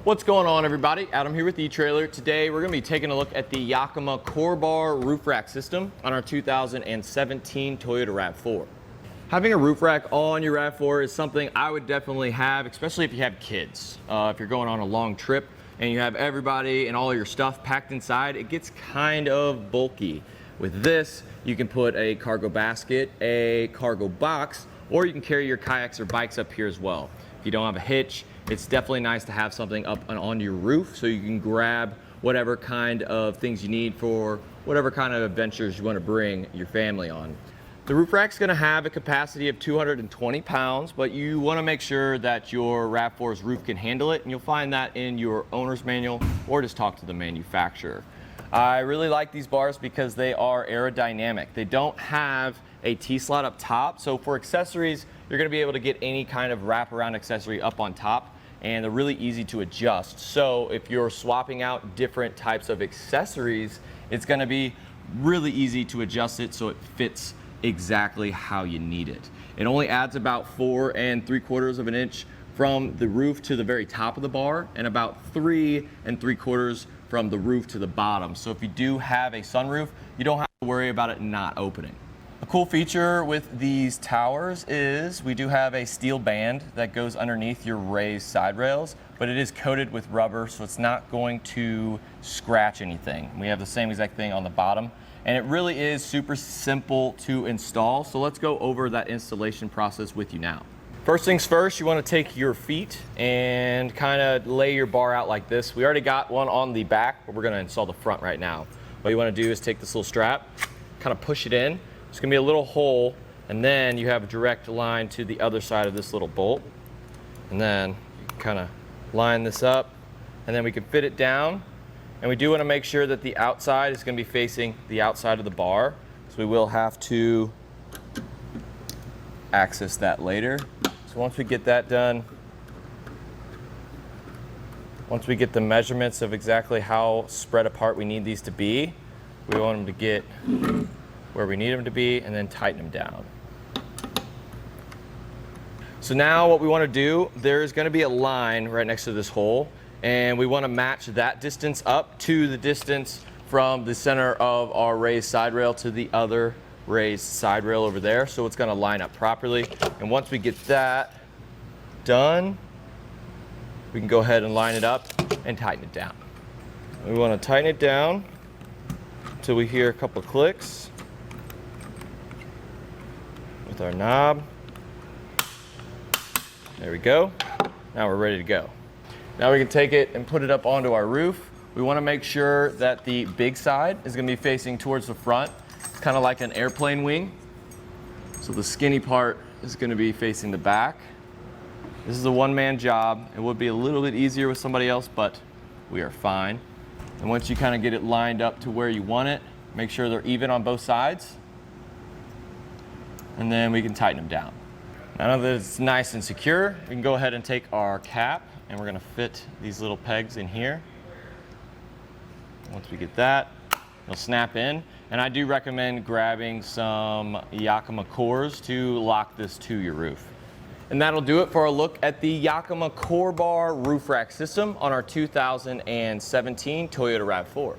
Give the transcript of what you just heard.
What's going on, everybody? Adam here with eTrailer. Today we're going to be taking a look at the Yakima CoreBar roof rack system on our 2017 Toyota RAV4. Having a roof rack on your RAV4 is something I would definitely have, especially if you have kids. If you're going on a long trip and you have everybody and all your stuff packed inside, it gets kind of bulky. With this, you can put a cargo basket, a cargo box, or you can carry your kayaks or bikes up here as well. If you don't have a hitch, it's definitely nice to have something up and on your roof so you can grab whatever kind of things you need for whatever kind of adventures you want to bring your family on. The roof rack's going to have a capacity of 220 pounds, but you want to make sure that your RAV4's roof can handle it, and you'll find that in your owner's manual or just talk to the manufacturer. I really like these bars because they are aerodynamic. They don't have a T-slot up top, so for accessories, you're going to be able to get any kind of wraparound accessory up on top, and they're really easy to adjust. So if you're swapping out different types of accessories, it's going to be really easy to adjust it so it fits exactly how you need it. It only adds about 4 3/4 of an inch from the roof to the very top of the bar, and about 3 3/4 from the roof to the bottom. So if you do have a sunroof, you don't have to worry about it not opening. A cool feature with these towers is we do have a steel band that goes underneath your raised side rails, but it is coated with rubber, so it's not going to scratch anything. We have the same exact thing on the bottom, and it really is super simple to install. So let's go over that installation process with you now. First things first, you want to take your feet and kind of lay your bar out like this. We already got one on the back, but we're going to install the front right now. What you want to do is take this little strap, kind of push it in. It's going to be a little hole, and then you have a direct line to the other side of this little bolt. And then you can kind of line this up, and then we can fit it down. And we do want to make sure that the outside is going to be facing the outside of the bar, so we will have to access that later. So once we get that done, once we get the measurements of exactly how spread apart we need these to be, we want them to get where we need them to be, and then tighten them down. So now what we want to do, there's going to be a line right next to this hole, and we want to match that distance up to the distance from the center of our raised side rail to the other raised side rail over there, so it's going to line up properly. And once we get that done, we can go ahead and line it up and tighten it down. We want to tighten it down until we hear a couple of clicks with our knob. There we go. Now we're ready to go. Now we can take it and put it up onto our roof. We want to make sure that the big side is going to be facing towards the front. It's kind of like an airplane wing. So the skinny part is going to be facing the back. This is a one-man job. It would be a little bit easier with somebody else, but we are fine. And once you kind of get it lined up to where you want it, make sure they're even on both sides, and then we can tighten them down. Now that it's nice and secure, we can go ahead and take our cap, and we're going to fit these little pegs in here. Once we get that, it'll snap in. And I do recommend grabbing some Yakima cores to lock this to your roof. And that'll do it for a look at the Yakima CoreBar roof rack system on our 2017 Toyota RAV4.